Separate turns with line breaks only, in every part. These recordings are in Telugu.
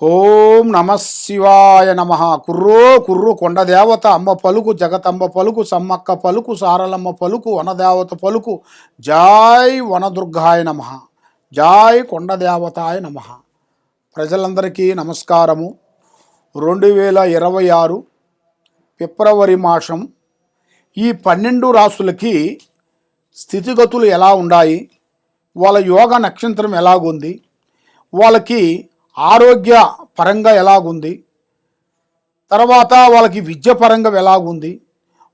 ఓం నమ శివాయ నమ. కుర్రో కుర్రు కొండదేవత అమ్మ పలుకు, జగతమ్మ పలుకు, సమ్మక్క పలుకు, సారలమ్మ పలుకు, వనదేవత పలుకు. జై వనదుర్గాయ నమ, జై కొండదేవతాయ నమ. ప్రజలందరికీ నమస్కారము. 2026 ఫిబ్రవరి మాసం ఈ 12 రాసులకి స్థితిగతులు ఎలా ఉన్నాయి, వాళ్ళ యోగ నక్షత్రం ఎలాగుంది, వాళ్ళకి ఆరోగ్య పరంగా ఎలాగుంది, తర్వాత వాళ్ళకి విద్య పరంగా ఎలాగుంది,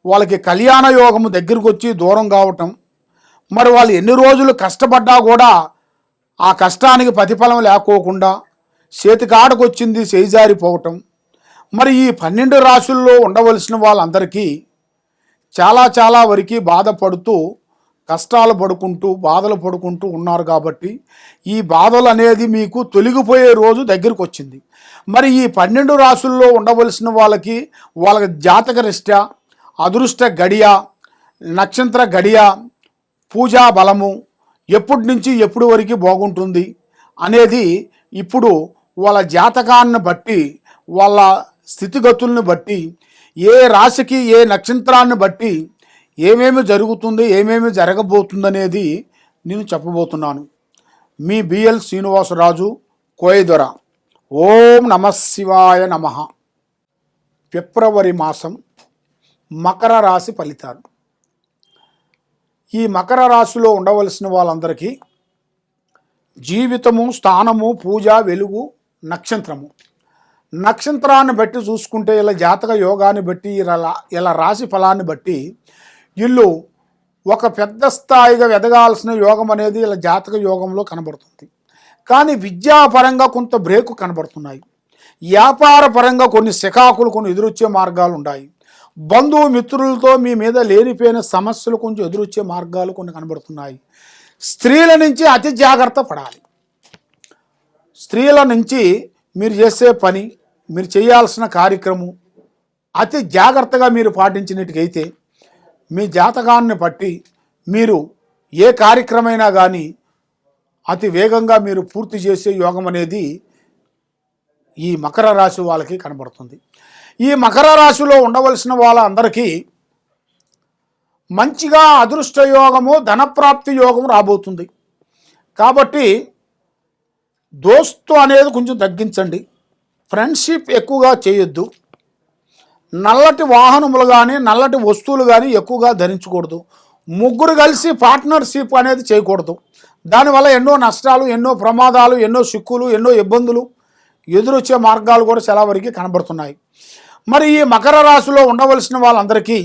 వాళ్ళకి కళ్యాణ యోగము దగ్గరకు వచ్చి దూరం కావటం, మరి వాళ్ళు ఎన్ని రోజులు కష్టపడ్డా కూడా ఆ కష్టానికి ప్రతిఫలం లేకోకుండా చేతికాడకు వచ్చింది చేజారిపోవటం. మరి ఈ 12 రాశుల్లో ఉండవలసిన వాళ్ళందరికీ చాలా వరకు బాధపడుతూ కష్టాలు పడుకుంటూ బాధలు పడుకుంటూ ఉన్నారు. కాబట్టి ఈ బాధలు అనేది మీకు తొలగిపోయే రోజు దగ్గరికి వచ్చింది. మరి ఈ 12 రాశుల్లో ఉండవలసిన వాళ్ళకి వాళ్ళ జాతక రీత్యా అదృష్ట గడియ, నక్షత్ర గడియ, పూజా బలము ఎప్పటి నుంచి ఎప్పటి వరకు బాగుంటుంది అనేది ఇప్పుడు వాళ్ళ జాతకాన్ని బట్టి, వాళ్ళ స్థితిగతుల్ని బట్టి, ఏ రాశికి ఏ నక్షత్రాన్ని బట్టి ఏమేమి జరుగుతుంది, ఏమేమి జరగబోతుందనేది నేను చెప్పబోతున్నాను. మీ బిఎల్ శ్రీనివాసరాజు, కోయదొర. ఓం నమ శివాయ నమ. ఫిబ్రవరి మాసం మకర రాశి ఫలితాలు. ఈ మకర రాశిలో ఉండవలసిన వాళ్ళందరికీ జీవితము, స్థానము, పూజ, వెలుగు, నక్షత్రము. నక్షత్రాన్ని బట్టి చూసుకుంటే ఇలా జాతక యోగాన్ని బట్టి, ఇలా రాశి ఫలాన్ని బట్టి వీళ్ళు ఒక పెద్ద స్థాయిగా ఎదగాల్సిన యోగం అనేది ఇలా జాతక యోగంలో కనబడుతుంది. కానీ విద్యాపరంగా కొంత బ్రేకు కనబడుతున్నాయి. వ్యాపార పరంగా కొన్ని శకాకులు, కొన్ని ఎదురొచ్చే మార్గాలు ఉన్నాయి. బంధువు మిత్రులతో మీ మీద లేనిపోయిన సమస్యలు కొంచెం ఎదురొచ్చే మార్గాలు కొన్ని కనబడుతున్నాయి. స్త్రీల నుంచి అతి జాగ్రత్త పడాలి. స్త్రీల నుంచి మీరు చేసే పని, మీరు చేయాల్సిన కార్యక్రమం అతి జాగ్రత్తగా మీరు పాటించినట్టుకైతే మీ జాతకాన్ని బట్టి మీరు ఏ కార్యక్రమైనా కానీ అతి వేగంగా మీరు పూర్తి చేసే యోగం అనేది ఈ మకర రాశి వాళ్ళకి కనబడుతుంది. ఈ మకర రాశిలో ఉండవలసిన వాళ్ళందరికీ మంచిగా అదృష్ట యోగము, ధనప్రాప్తి యోగం రాబోతుంది. కాబట్టి దోస్తు అనేది కొంచెం తగ్గించండి. ఫ్రెండ్షిప్ ఎక్కువగా చేయొద్దు. నల్లటి వాహనములు కానీ, నల్లటి వస్తువులు కానీ ఎక్కువగా ధరించకూడదు. ముగ్గురు కలిసి పార్ట్నర్షిప్ అనేది చేయకూడదు. దానివల్ల ఎన్నో నష్టాలు, ఎన్నో ప్రమాదాలు, ఎన్నో చిక్కులు, ఎన్నో ఇబ్బందులు ఎదురొచ్చే మార్గాలు కూడా చాలా వరకు కనబడుతున్నాయి. మరి ఈ మకర రాశిలో ఉండవలసిన వాళ్ళందరికీ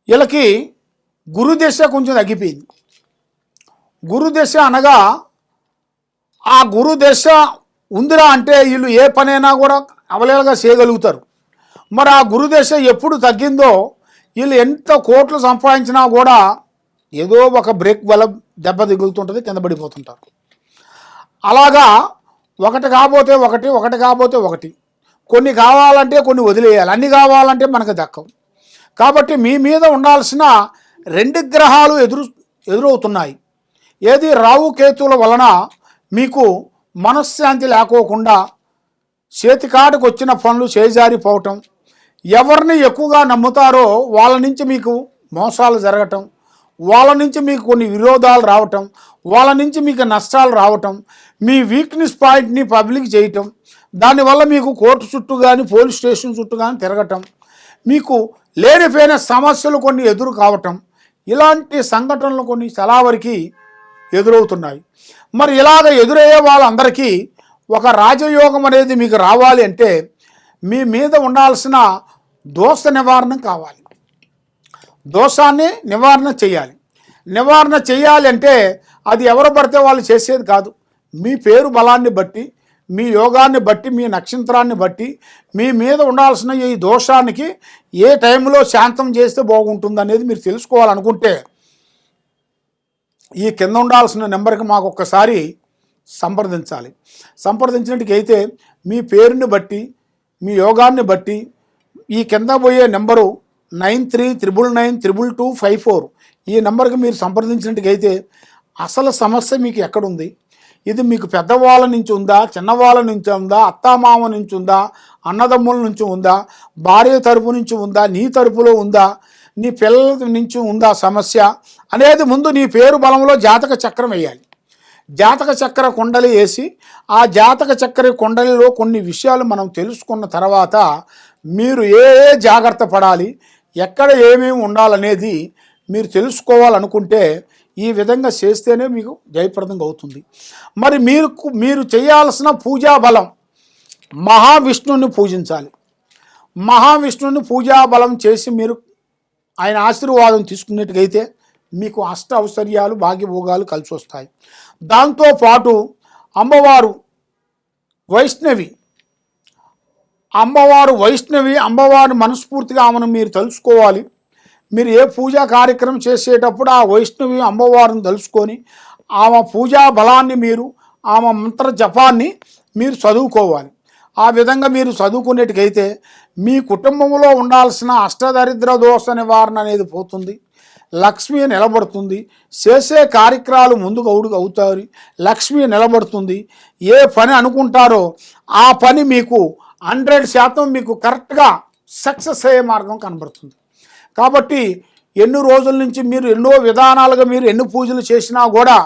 వీళ్ళకి గురుదశ కొంచెం తగ్గిపోయింది. గురుదశ అనగా ఆ గురుదశ ఉందిరా అంటే వీళ్ళు ఏ పనైనా కూడా అవలేలుగా చేయగలుగుతారు. మరి ఆ గురుదశ ఎప్పుడు తగ్గిందో వీళ్ళు ఎంత కోట్లు సంపాదించినా కూడా ఏదో ఒక బ్రేక్ వల్ల దెబ్బ దిగులుతుంటుంది, కింద పడిపోతుంటారు. అలాగా ఒకటి కాకపోతే ఒకటి, ఒకటి కాకపోతే ఒకటి, కొన్ని కావాలంటే కొన్ని వదిలేయాలి, అన్ని కావాలంటే మనకు దక్కవు. కాబట్టి మీ మీద ఉండాల్సిన 2 గ్రహాలు ఎదురవుతున్నాయి. ఏది రాహు కేతువుల వలన మీకు మనశ్శాంతి లేకోకుండా చేతికాటకు వచ్చిన పనులు చేజారిపోవటం, ఎవరిని ఎక్కువగా నమ్ముతారో వాళ్ళ నుంచి మీకు మోసాలు జరగటం, వాళ్ళ నుంచి మీకు కొన్ని విరోధాలు రావటం, వాళ్ళ నుంచి మీకు నష్టాలు రావటం, మీ వీక్నెస్ పాయింట్ని పబ్లిక్ చేయటం, దానివల్ల మీకు కోర్టు చుట్టూ కానీ, పోలీస్ స్టేషన్ చుట్టూ కానీ తిరగటం, మీకు లేనిపోయిన సమస్యలు కొన్ని ఎదురు కావటం, ఇలాంటి సంఘటనలు కొన్ని చాలా వరకు ఎదురవుతున్నాయి. మరి ఇలాగ ఎదురయ్యే వాళ్ళందరికీ ఒక రాజయోగం అనేది మీకు రావాలి అంటే మీ మీద ఉండాల్సిన దోష నివారణ కావాలి. దోషాన్ని నివారణ చేయాలి. నివారణ చేయాలి అంటే అది ఎవరు పడితే వాళ్ళు చేసేది కాదు. మీ పేరు బలాన్ని బట్టి, మీ యోగాన్ని బట్టి, మీ నక్షత్రాన్ని బట్టి మీ మీద ఉండాల్సిన ఈ దోషానికి ఏ టైంలో శాంతం చేస్తే బాగుంటుంది అనేది మీరు తెలుసుకోవాలనుకుంటే ఈ కింద ఉండాల్సిన నెంబర్కి మాకు ఒక్కసారి సంప్రదించాలి. సంప్రదించినట్టుకైతే మీ పేరుని బట్టి, మీ యోగాన్ని బట్టి ఈ కింద పోయే నెంబరు 9399922254 ఈ నెంబర్కి మీరు సంప్రదించినట్టుకైతే అసలు సమస్య మీకు ఎక్కడుంది, ఇది మీకు పెద్దవాళ్ళ నుంచి ఉందా, చిన్నవాళ్ళ నుంచి ఉందా, అత్తామామ నుంచి ఉందా, అన్నదమ్ముల నుంచి ఉందా, భార్య తరపు నుంచి ఉందా, నీ తరపులో ఉందా, నీ పిల్లల నుంచి ఉందా సమస్య అనేది ముందు నీ పేరు బలంలో జాతక చక్రం వేయాలి. జాతక చక్ర కుండలి వేసి ఆ జాతక చక్ర కుండలిలో కొన్ని విషయాలు మనం తెలుసుకున్న తర్వాత మీరు ఏ జాగ్రత్త పడాలి, ఎక్కడ ఏమేమి ఉండాలనేది మీరు తెలుసుకోవాలనుకుంటే ఈ విధంగా చేస్తేనే మీకు జయప్రదంగా అవుతుంది. మరి మీరు చేయాల్సిన పూజా బలం మహావిష్ణువుని పూజించాలి. మహావిష్ణువుని పూజా బలం చేసి మీరు ఆయన ఆశీర్వాదం తీసుకున్నట్టుగైతే మీకు అష్ట ఔశ్వర్యాలు భాగ్యభోగాలు కలిసి వస్తాయి. దాంతోపాటు అమ్మవారు వైష్ణవి, అమ్మవారు మనస్ఫూర్తిగా ఆమెను మీరు తెలుసుకోవాలి. మీరు ఏ పూజా కార్యక్రమం చేసేటప్పుడు ఆ వైష్ణవి అమ్మవారిని తెలుసుకొని ఆమె పూజా బలాన్ని ఆమె మంత్ర జపాన్ని మీరు చదువుకోవాలి. ఆ విధంగా మీరు చదువుకునేట్టుకైతే మీ కుటుంబంలో ఉండాల్సిన అష్టదరిద్ర దోష నివారణ అనేది పోతుంది. లక్ష్మి నిలబడుతుంది. చేసే కార్యక్రమాలు ముందుకు అవుతాయి. లక్ష్మి నిలబడుతుంది. ఏ పని అనుకుంటారో ఆ పని మీకు 100% మీకు కరెక్ట్గా సక్సెస్ అయ్యే మార్గం కనబడుతుంది. కాబట్టి ఎన్ని రోజుల నుంచి మీరు ఎన్నో విధానాలుగా మీరు ఎన్ని పూజలు చేసినా కూడా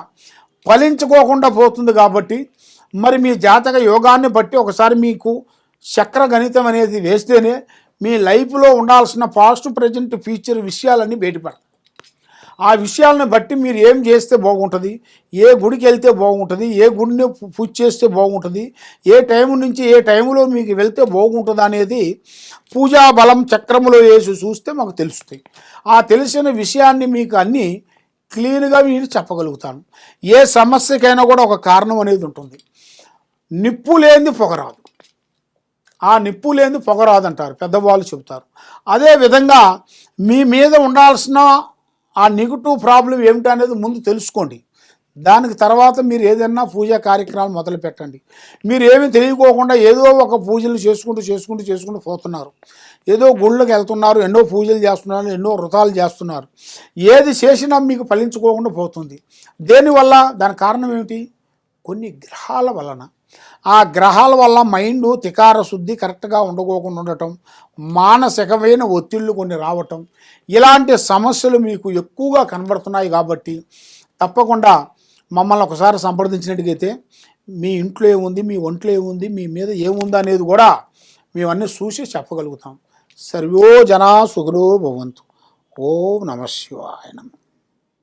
ఫలించుకోకుండా పోతుంది. కాబట్టి మరి మీ జాతక యోగాన్ని బట్టి ఒకసారి మీకు చక్ర గణితం అనేది వేస్తేనే మీ లైఫ్లో ఉండాల్సిన పాస్ట్ ప్రజెంట్ ఫ్యూచర్ విషయాలన్నీ బయటపడతాయి. ఆ విషయాలను బట్టి మీరు ఏం చేస్తే బాగుంటుంది, ఏ గుడికి వెళ్తే బాగుంటుంది, ఏ గుడిని పూజ చేస్తే బాగుంటుంది, ఏ టైం నుంచి ఏ టైంలో మీకు వెళ్తే బాగుంటుంది అనేది పూజా బలం చక్రములో వేసి చూస్తే మాకు తెలుస్తాయి. ఆ తెలిసిన విషయాన్ని మీకు అన్నీ క్లీన్గా మీరు చెప్పగలుగుతాను. ఏ సమస్యకైనా కూడా ఒక కారణం అనేది ఉంటుంది. నిప్పు లేనిది పొగరాదు, ఆ నిప్పు లేనిది పొగరాదు అంటారు పెద్దవాళ్ళు చెబుతారు. అదేవిధంగా మీ మీద ఉండాల్సిన ఆ నెగిటివ్ ప్రాబ్లం ఏమిటి అనేది ముందు తెలుసుకోండి. దానికి తర్వాత మీరు ఏదైనా పూజా కార్యక్రమాలు మొదలు పెట్టండి. మీరు ఏమీ తెలియకోకుండా ఏదో ఒక పూజలు చేసుకుంటూ పోతున్నారు. ఏదో గుళ్ళకి వెళ్తున్నారు, ఎన్నో పూజలు చేస్తున్నారు, ఎన్నో వ్రతాలు చేస్తున్నారు. ఏది చేసినా మీకు ఫలించుకోకుండా పోతుంది. దేనివల్ల? దాని కారణం ఏమిటి? కొన్ని గ్రహాల వలన. ఆ గ్రహాల వల్ల మైండ్ తికార శుద్ధి కరెక్ట్గా ఉండకోకుండా ఉండటం, మానసికమైన ఒత్తిళ్ళు కొన్ని రావటం, ఇలాంటి సమస్యలు మీకు ఎక్కువగా కనబడుతున్నాయి. కాబట్టి తప్పకుండా మమ్మల్ని ఒకసారి సంప్రదించినట్టుగైతే మీ ఇంట్లో ఏముంది, మీ ఒంట్లో ఏముంది, మీ మీద ఏముంది అనేది కూడా మేమన్నీ చూసి చెప్పగలుగుతాం. సర్వో జనా సుఖినో భవంతు. ఓం నమః శివాయ నమః.